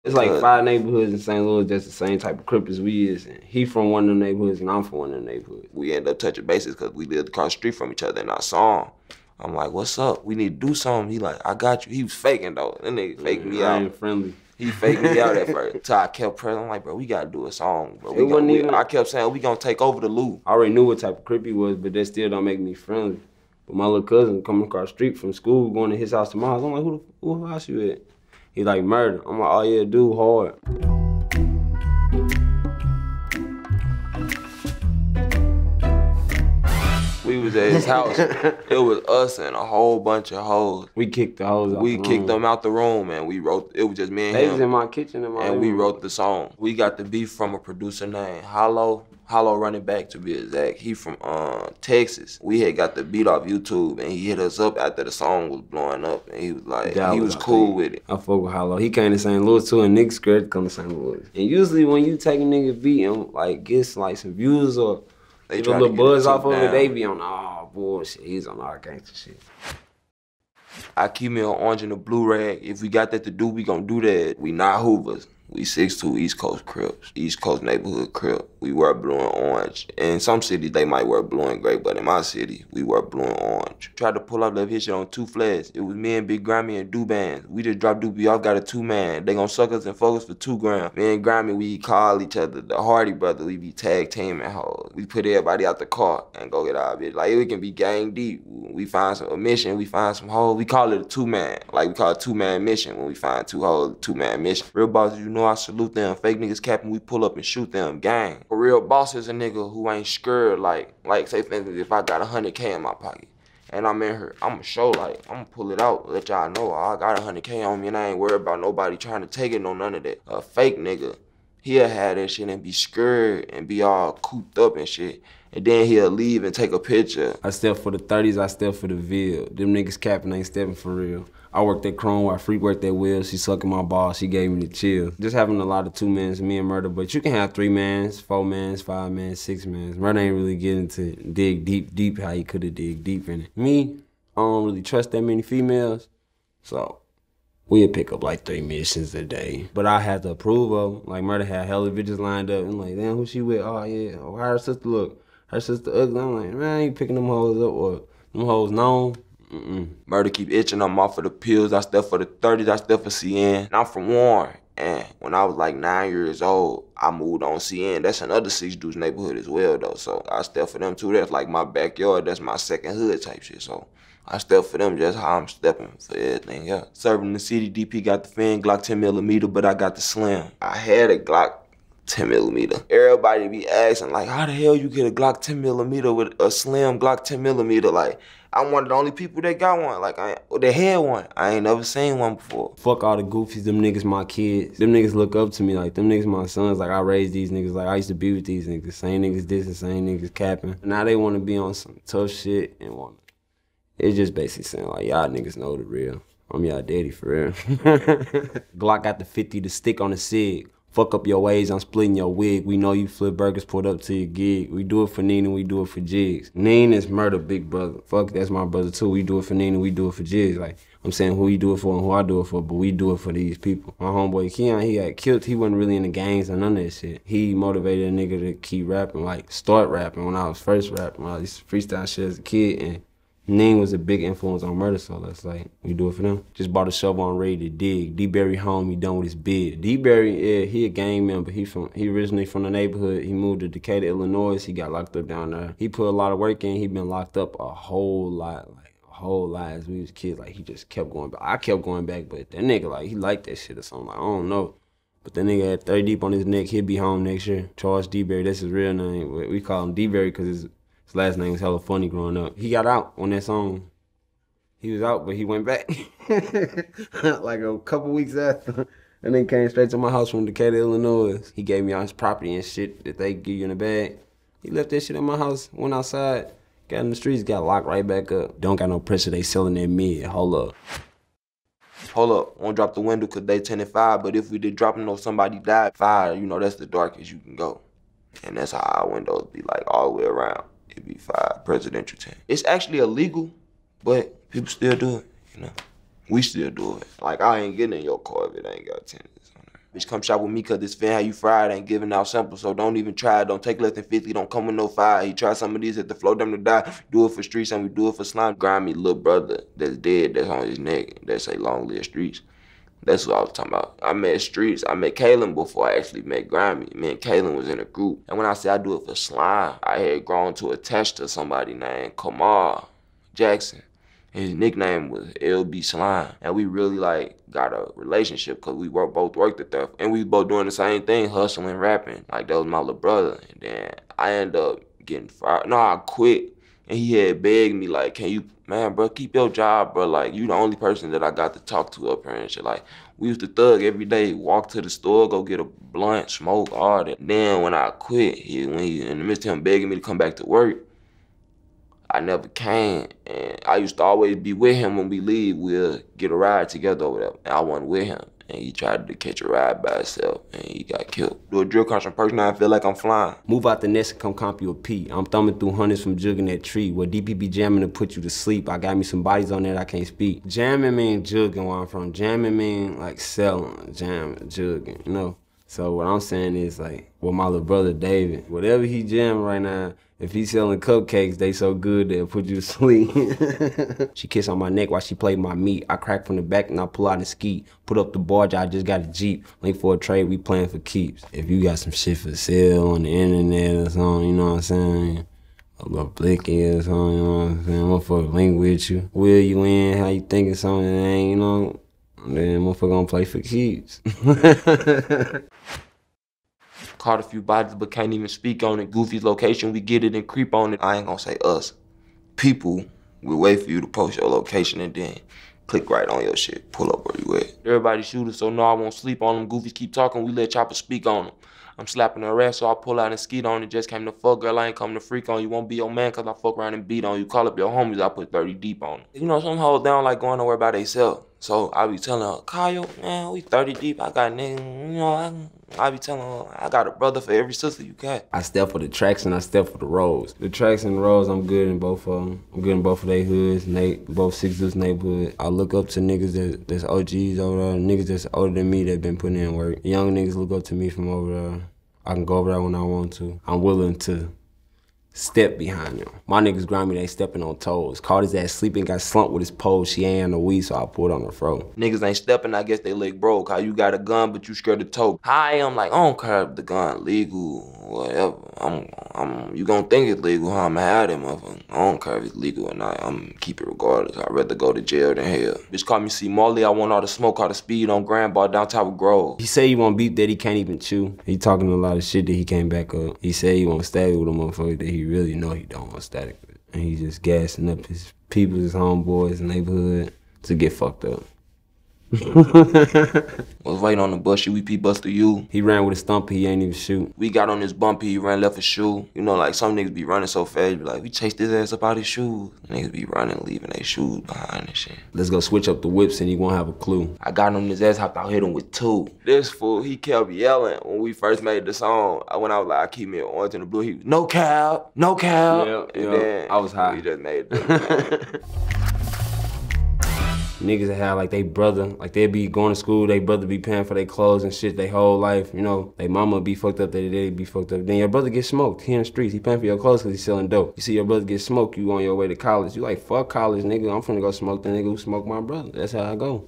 It's like 5 neighborhoods in St. Louis that's the same type of Crip as we is. And he from one of them neighborhoods and I'm from one of them neighborhoods. We end up touching bases because we lived across the street from each other in our song. I'm like, what's up? We need to do something. He like, I got you. He was faking though. That nigga faked me out. I ain't friendly. He faked me out at first. So I kept pressing. I'm like, bro, we gotta do a song, bro. I kept saying, we gonna take over the loop. I already knew what type of Crip he was, but that still don't make me friendly. But my little cousin coming across the street from school, going to his house to my house, I'm like, who house you at? He like, Murda. I'm like, oh yeah, dude, hard. We was at his house. It was us and a whole bunch of hoes. We kicked the hoes out. We kicked them out the room and we wrote, it was just me and him. They was in my kitchen and we wrote the song. We got the beef from a producer named Hollow Running Back to be exact. He from Texas. We had got the beat off YouTube and he hit us up after the song was blowing up and he was like, he was cool with it. I fuck with Hollow. He came to St. Louis too and niggas scared to come to St. Louis. And usually when you take a nigga beat and like gets like some views or they get a little buzz off of it, they be on all bullshit. He's on all gangster shit. I keep me an orange and a blue rag. If we got that to do, we gonna do that. We not Hoovers. We 6'2" East Coast Crips, East Coast neighborhood Crip. We wear blue and orange. In some cities, they might wear blue and gray, but in my city, we wear blue and orange. Tried to pull up that shit on 2 flags. It was me and Big Grimeyy and Bands. We just dropped Doobie off, got a 2-man. They gonna suck us and fuck us for 2 grams. Me and Grimeyy, we call each other the Hardy Brother. We be tag teaming hoes. We put everybody out the car and go get our bitch. Like, we can be gang deep. We find a mission, we find some hoes. We call it a 2-man. Like, we call it a 2-man mission when we find 2 hoes, 2-man mission. Real bosses, you know I salute them. Fake niggas capping, we pull up and shoot them, gang. A real boss is a nigga who ain't scared, like say for instance, if I got 100K in my pocket and I'm in here, I'ma show, like, I'ma pull it out, let y'all know I got 100K on me and I ain't worried about nobody trying to take it, no none of that. A fake nigga, he'll have that shit and be scared and be all cooped up and shit. And then he'll leave and take a picture. I step for the 30s, I step for the Ville. Them niggas capping ain't stepping for real. I worked that Chrome while Freak worked that Will. She sucking my ball, she gave me the chill. Just having a lot of 2-mans, me and Murda, but you can have 3-mans, 4-mans, 5-mans, 6-mans. Murda ain't really getting to dig deep how he could've dig deep in it. Me, I don't really trust that many females, so we'll pick up like 3 missions a day. But I had to approve of them. Like Murda had hella bitches lined up and like, damn, who she with? Oh yeah, oh, how her sister look? Her sister ugly. I'm like, man, I ain't picking them hoes up or them hoes known. Murda keep itching, I'm off for the pills, I step for the 30s, I step for CN. And I'm from Warren, and when I was like 9 years old, I moved on CN. That's another 6 dudes neighborhood as well though, so I step for them too. That's like my backyard, that's my second hood type shit, so I step for them just how I'm stepping for everything else. Serving the city, DP got the fan, Glock 10mm, but I got the slim. I had a Glock 10mm. Everybody be asking, like, how the hell you get a Glock 10mm with a slim Glock 10mm? Like, I'm one of the only people that got one. Like, they had one. I ain't never seen one before. Fuck all the goofies, them niggas my kids. Them niggas look up to me, like, them niggas my sons. Like, I raised these niggas, like, I used to be with these niggas. Same niggas dissing, same niggas capping. Now they wanna be on some tough shit and wanna. It's just basically saying, like, y'all niggas know the real. I'm y'all daddy for real. Glock got the 50 to stick on the SIG. Fuck up your ways, I'm splitting your wig. We know you flip burgers, pulled up to your gig. We do it for Nene, we do it for Jigs. Nene is Murda big brother. Fuck, that's my brother too. We do it for Nene, we do it for Jigs. Like, I'm saying who you do it for and who I do it for, but we do it for these people. My homeboy Keon, he got killed. He wasn't really in the gangs or none of that shit. He motivated a nigga to keep rapping, like start rapping when I was first rapping. I used to freestyle shit as a kid, and Nene was a big influence on Murda, so that's like, we do it for them. Just bought a shovel on ready to dig. D-Berry home, he done with his bid. D-Berry, yeah, he a gang member. He originally from the neighborhood. He moved to Decatur, Illinois. He got locked up down there. He put a lot of work in. He been locked up a whole lot, like a whole lot as we was kids. Like, he just kept going back. I kept going back, but that nigga, like, he liked that shit or something. Like, I don't know. But that nigga had 30 deep on his neck. He'll be home next year. Charles D-Berry, that's his real name. We call him D-Berry because his last name was hella funny growing up. He got out on that song. He was out, but he went back. Like a couple weeks after. And then came straight to my house from Decatur, Illinois. He gave me all his property and shit that they give you in a bag. He left that shit in my house, went outside, got in the streets, got locked right back up. Don't got no pressure, they selling that mid. Hold up. Hold up, won't drop the window cause they 10 and 5, but if we did drop them, know somebody died, 5, you know, that's the darkest you can go. And that's how our windows be like all the way around. It'd be 5, presidential 10. It's actually illegal, but people still do it, you know? We still do it. Like, I ain't getting in your car if it ain't got tenants on it. Bitch, come shop with me cause this fan how you fried ain't giving out samples, so don't even try. Don't take less than 50, don't come with no fire. He tried some of these at the flow, them to die. Do it for streets and we do it for slime. Grimeyy little brother that's dead, that's on his neck, that say long live streets. That's what I was talking about. I met Streets, I met Kalen before I actually met Grimeyy. Me and Kalen was in a group. And when I say I do it for slime, I had grown to attach to somebody named Kamar Jackson. His nickname was LB Slime. And we really like got a relationship because we both worked at that. And we both doing the same thing, hustling, rapping. Like that was my little brother. And then I ended up getting fired. No, I quit. And he had begged me like, can you, man, bro, keep your job, bro. Like, you the only person that I got to talk to up here and shit. Like, we used to thug every day, walk to the store, go get a blunt, smoke, all that. Then when I quit, when he in the midst of him begging me to come back to work, I never came. And I used to always be with him when we leave. We'll get a ride together or whatever. And I wasn't with him. And he tried to catch a ride by himself, and he got killed. Do a drill concert person, now I feel like I'm flying. Move out the nest and come comp you a P. I'm thumbing through hundreds from jugging that tree. Where DPB jamming to put you to sleep. I got me some bodies on there that I can't speak. Jamming mean jugging where I'm from. Jamming mean like selling, jamming, jugging, you know? So what I'm saying is like, with my little brother David, whatever he jamming right now, if he's selling cupcakes, they so good they'll put you to sleep. She kissed on my neck while she played my meat. I crack from the back and I pull out and ski. Put up the barge, I just got a Jeep. Link for a trade, we playing for keeps. If you got some shit for sale on the internet or something, you know what I'm saying? A little blicky or something, you know what I'm saying? Motherfucker link with you. Will you in? How you thinking something ain't, you know? Then motherfucker gonna play for keeps. Caught a few bodies but can't even speak on it. Goofy's location, we get it and creep on it. I ain't gonna say us. People will wait for you to post your location and then click right on your shit. Pull up where you at. Everybody shooters, so no, I won't sleep on them. Goofies keep talking, we let Chopper speak on them. I'm slapping her ass, so I pull out and skeet on it. Just came to fuck, girl, I ain't come to freak on you. Won't be your man, cause I fuck around and beat on you. Call up your homies, I put 30 deep on them. You know, some hoes down like going nowhere by themselves. So I be telling her, Kyle, man, we 30 deep, I got nigga, you know, I be telling her, I got a brother for every sister you got. I step for the tracks and I step for the rolls. The tracks and the rolls, I'm good in both of them. I'm good in both of their hoods, both 6 Deuce neighborhood. I look up to niggas that's OGs over there, niggas that's older than me that been putting in work. Young niggas look up to me from over there. I can go over there when I want to. I'm willing to step behind them. My niggas Grimeyy, they stepping on toes. Caught his ass sleeping, got slumped with his pole. She ain't had no weed, so I pulled on her throat. Niggas ain't stepping, I guess they leg broke. How you got a gun, but you scared to tote. I am like, I don't care if the gun legal, whatever. You gonna think it's legal, huh? I'ma have that motherfucker. I don't care if it's legal or not. I'm keep it regardless. I'd rather go to jail than hell. Bitch call me Cee Murdaa, I want all the smoke, all the speed on Grand Bar down Tower Grove. He say he want beef that he can't even chew. He talking a lot of shit that he can't back up. He say he want static with a motherfucker that he really know he don't want static with. And he just gassing up his people, his homeboys, neighborhood to get fucked up. Was waiting on the bus, UEP bus to you. He ran with a stumper, he ain't even shoot. We got on this bumpy, he ran left a shoe. You know, like some niggas be running so fast, be like, we chased his ass up out his shoes. Niggas be running, leaving their shoes behind and shit. Let's go switch up the whips and he won't have a clue. I got on his ass, hopped out, hit him with 2. This fool, he kept yelling when we first made the song. When I was like, I keep me orange and the blue, he was, no cap, no cap. Yeah, and then I was high. We just made it. Niggas that have like they brother, like they be going to school, they brother be paying for their clothes and shit their whole life, you know. They mama be fucked up, they daddy be fucked up. Then your brother get smoked, he in the streets, he paying for your clothes cause he's selling dope. You see your brother get smoked, you on your way to college. You like, fuck college, nigga, I'm finna go smoke the nigga who smoked my brother. That's how I go.